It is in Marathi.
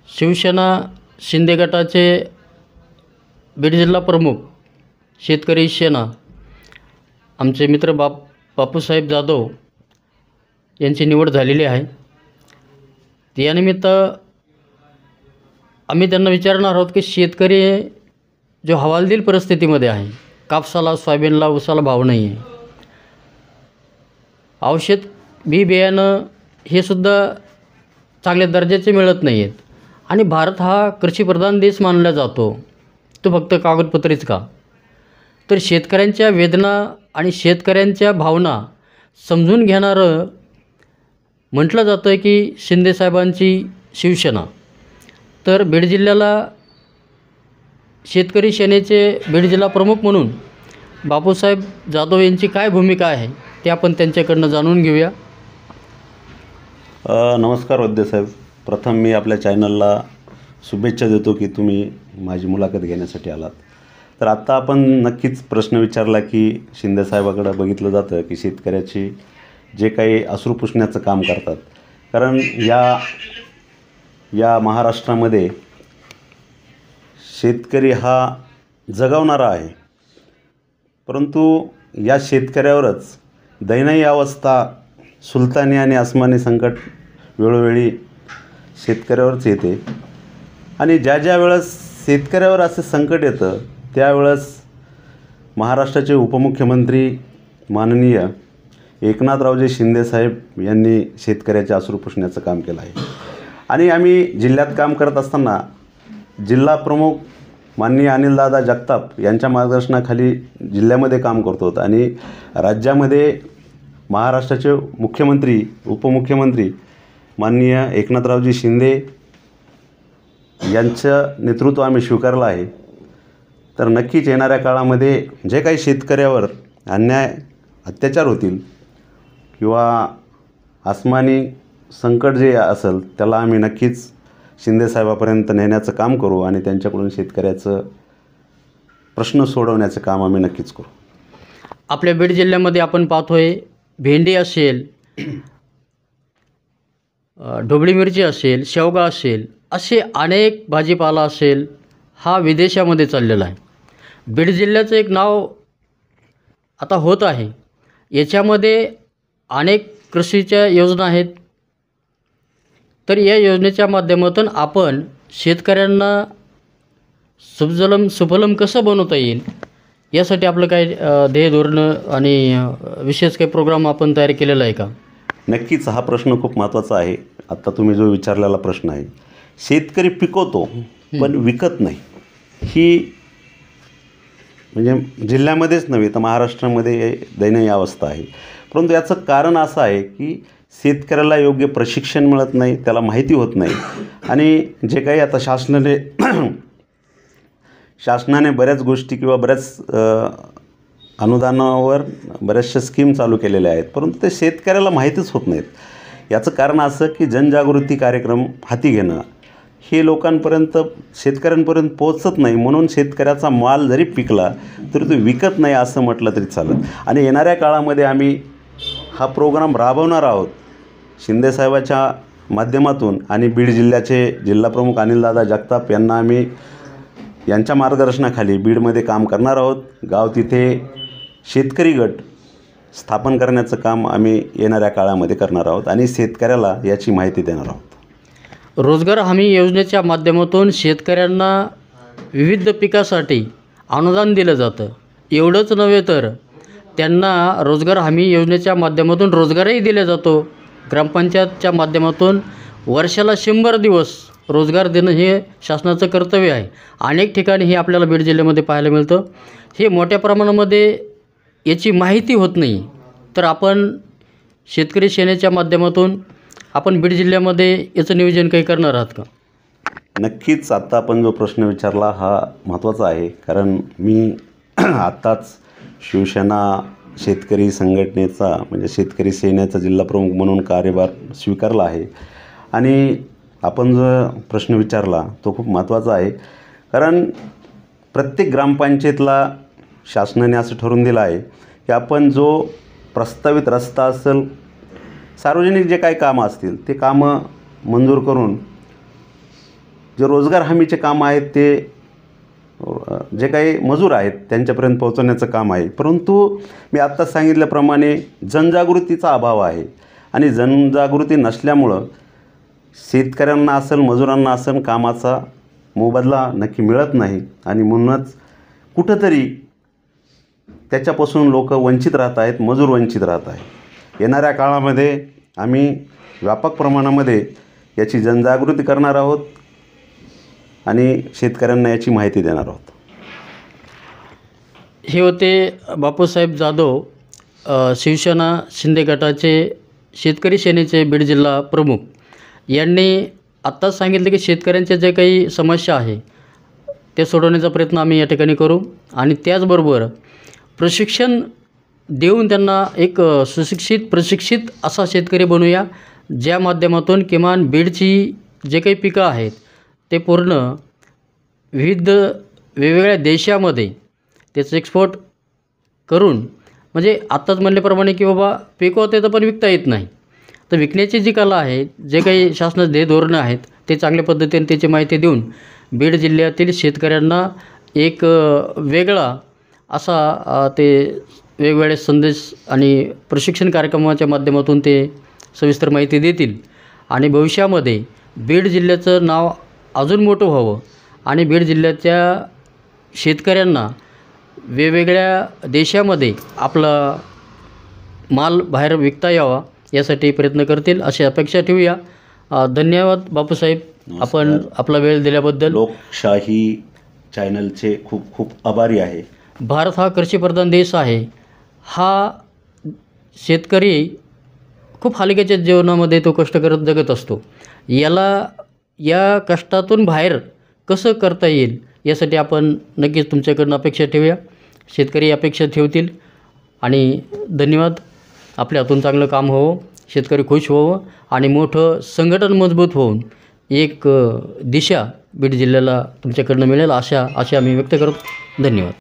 शिवसेना शिंदे गटाचे बीड जिल्हा प्रमुख शेतकरी सेना आमचे मित्र बापूसाहेब जाधव यांची निवड झालेली आहे. यानिमित्त आम्ही त्यांना विचारणार आहोत की शेतकरी जो हवालदिल परिस्थितीमध्ये आहे, कापसाला, सोयाबीनला, ऊसाला भाव नाही आहे, औषध बी बियाणं हे सुद्धा चांगल्या दर्जाचे मिळत नाही आहेत आणि भारत हा कृषीप्रधान देश मानला जातो, तो फक्त कागदपत्रीच का. तर शेतकऱ्यांच्या वेदना आणि शेतकऱ्यांच्या भावना समजून घेणारं म्हटलं जातं की शिंदेसाहेबांची शिवसेना. तर बीड जिल्ह्याला शेतकरी सेनेचे बीड जिल्हा प्रमुख म्हणून बापूसाहेब जाधव यांची काय भूमिका आहे ते आपण त्यांच्याकडनं जाणून घेऊया. नमस्कार वैद्यसाहेब, प्रथम मी आपल्या चॅनलला शुभेच्छा देतो की तुम्ही माझी मुलाखत घेण्यासाठी आलात. तर आत्ता आपण नक्कीच प्रश्न विचारला की शिंदेसाहेबाकडं बघितलं जातं की शेतकऱ्याची जे काही अश्रू पुसण्याचं काम करतात, कारण या महाराष्ट्रामध्ये शेतकरी हा जगवणारा आहे, परंतु या शेतकऱ्यावरच दयनीय अवस्था, सुलतानी आणि आसमानी संकट वेळोवेळी शेतकऱ्यावरच येते. आणि ज्या वेळेस शेतकऱ्यावर असं संकट येतं त्यावेळेस महाराष्ट्राचे उपमुख्यमंत्री माननीय एकनाथरावजी शिंदेसाहेब यांनी शेतकऱ्याच्या अश्रू पुसण्याचं काम केलं आहे. आणि आम्ही जिल्ह्यात काम करत असताना जिल्हा प्रमुख माननीय अनिलदादा जगताप यांच्या मार्गदर्शनाखाली जिल्ह्यामध्ये काम करतो आणि राज्यामध्ये महाराष्ट्राचे मुख्यमंत्री, उपमुख्यमंत्री माननीय एकनाथरावजी शिंदे यांचं नेतृत्व आम्ही स्वीकारलं आहे. तर नक्कीच येणाऱ्या काळामध्ये जे काही शेतकऱ्यावर अन्याय, अत्याचार होतील किंवा आसमानी संकट जे असेल त्याला आम्ही नक्कीच शिंदेसाहेबापर्यंत नेण्याचं काम करू आणि त्यांच्याकडून शेतकऱ्याचं प्रश्न सोडवण्याचं काम आम्ही नक्कीच करू. आपल्या बीड जिल्ह्यामध्ये आपण पाहतोय भेंडी असेल, ढोबळी मिरची असेल, शेवगा असेल, असे अनेक भाजीपाला असेल, हा विदेशामध्ये चाललेला आहे. बीड जिल्ह्याचं एक नाव आता होत आहे. याच्यामध्ये अनेक कृषीच्या योजना आहेत. तर या योजनेच्या माध्यमातून आपण शेतकऱ्यांना सुफलम कसं बनवता येईल यासाठी आपलं काय ध्येय, धोरणं आणि विशेष काही प्रोग्राम आपण तयार केलेला आहे का? नक्कीच हा प्रश्न खूप महत्त्वाचा आहे. आत्ता तुम्ही जो विचारलेला प्रश्न आहे, शेतकरी पिकवतो पण विकत नाही, ही म्हणजे जिल्ह्यामध्येच नव्हे तर महाराष्ट्रामध्ये दयनीय अवस्था आहे. परंतु याचं कारण असं आहे की शेतकऱ्याला योग्य प्रशिक्षण मिळत नाही, त्याला माहिती होत नाही. आणि जे काही आता शासनाने बऱ्याच गोष्टी किंवा बऱ्याच अनुदानावर बऱ्याचशा स्कीम चालू केलेल्या आहेत, परंतु ते शेतकऱ्याला माहितीच होत नाहीत. याचं कारण असं की जनजागृती कार्यक्रम हाती घेणं हे लोकांपर्यंत, शेतकऱ्यांपर्यंत पोहोचत नाही. म्हणून शेतकऱ्याचा माल जरी पिकला तरी तो विकत नाही असं म्हटलं तरी चालत. आणि येणाऱ्या काळामध्ये आम्ही हा प्रोग्राम राबवणार आहोत शिंदेसाहेबाच्या माध्यमातून. आणि बीड जिल्ह्याचे जिल्हाप्रमुख अनिलदादा जगताप यांना आम्ही यांच्या मार्गदर्शनाखाली बीडमध्ये काम करणार आहोत. गाव तिथे शेतकरी गट स्थापन करण्याचं काम आम्ही येणाऱ्या काळामध्ये करणार आहोत आणि शेतकऱ्याला याची माहिती देणार आहोत. रोजगार हमी योजनेच्या माध्यमातून शेतकऱ्यांना विविध पिकासाठी अनुदान दिलं जातं. एवढंच नव्हे तर त्यांना रोजगार हमी योजनेच्या माध्यमातून रोजगारही दिला जातो. ग्रामपंचायतच्या माध्यमातून वर्षाला 100 दिवस रोजगार देणं हे शासनाचं कर्तव्य आहे. अनेक ठिकाणी हे आपल्याला बीड जिल्ह्यामध्ये पाहायला मिळतं. हे मोठ्या प्रमाणामध्ये याची माहिती होत नाही. तर आपण शेतकरी सेनेच्या माध्यमातून आपण बीड जिल्ह्यामध्ये याचं नियोजन काही करणार आहात का? नक्कीच. आत्ता आपण जो प्रश्न विचारला हा महत्त्वाचा आहे, कारण मी आत्ताच शिवसेना शेतकरी संघटनेचा म्हणजे शेतकरी सेनेचा जिल्हाप्रमुख म्हणून कार्यभार स्वीकारला आहे. आणि आपण जो प्रश्न विचारला तो खूप महत्त्वाचा आहे, कारण प्रत्येक ग्रामपंचायतला शासनाने असं ठरवून दिलं आहे की आपण जो प्रस्तावित रस्ता असेल, सार्वजनिक जे काही कामं असतील ते कामं मंजूर करून जे रोजगार हमीचे काम आहेत ते जे काही मजूर आहेत त्यांच्यापर्यंत पोहोचवण्याचं काम आहे. परंतु मी आत्ताच सांगितल्याप्रमाणे जनजागृतीचा अभाव आहे आणि जनजागृती नसल्यामुळं शेतकऱ्यांना असेल मजुरांना असेल कामाचा मोबदला नक्की मिळत नाही आणि म्हणूनच कुठंतरी त्याच्यापासून लोक वंचित राहत आहेत, मजूर वंचित राहत आहे. येणाऱ्या काळामध्ये आम्ही व्यापक प्रमाणामध्ये याची जनजागृती करणार आहोत आणि शेतकऱ्यांना याची माहिती देणार आहोत. हे होते बापूसाहेब जाधव, शिवसेना शिंदे गटाचे शेतकरी सेनेचे बीड जिल्हा प्रमुख. यांनी आत्ताच सांगितले की शेतकऱ्यांच्या जे काही समस्या आहे ते सोडवण्याचा प्रयत्न आम्ही या ठिकाणी करू आणि त्याचबरोबर प्रशिक्षण देऊन त्यांना एक प्रशिक्षित असा शेतकरी बनवूया, ज्या माध्यमातून किमान बीडची जे काही पिकं आहेत ते पूर्ण विविध वेगवेगळ्या देशामध्ये त्याचं एक्सपोर्ट करून, म्हणजे आत्ताच म्हणल्याप्रमाणे की बाबा पिकवते तर पण विकता येत नाही, तर विकण्याची जी कला आहे, जे काही शासनाचे ध्येय धोरणं आहेत ते चांगल्या पद्धतीने त्याची माहिती देऊन बीड जिल्ह्यातील शेतकऱ्यांना एक वेगळा असा ते वेगवेगळे संदेश आणि प्रशिक्षण कार्यक्रमाच्या माध्यमातून ते सविस्तर माहिती देतील आणि भविष्यामध्ये बीड जिल्ह्याचं नाव अजून मोठं व्हावं आणि बीड जिल्ह्याच्या शेतकऱ्यांना वेगवेगळ्या देशामध्ये आपला माल बाहेर विकता यावा यासाठी प्रयत्न करतील अशी अपेक्षा ठेवूया. धन्यवाद बापूसाहेब, आपण आपला वेळ दिल्याबद्दल. लोकशाही चॅनलचे खूप खूप आभारी आहे. भारत हा कृषीप्रधान देश आहे. हा शेतकरी खूप हालिकेच्या जीवनामध्ये तो कष्ट करत जगत असतो. या कष्टातून बाहेर कसं करता येईल यासाठी आपण नक्कीच तुमच्याकडून अपेक्षा ठेवूया. शेतकरी अपेक्षा ठेवतील आणि धन्यवाद. आपल्या हातून चांगलं काम व्हावं, शेतकरी खुश व्हावं आणि मोठं संघटन मजबूत होऊन एक दिशा बीड जिल्ह्याला तुमच्याकडनं मिळेल अशा आम्ही व्यक्त करतो. धन्यवाद.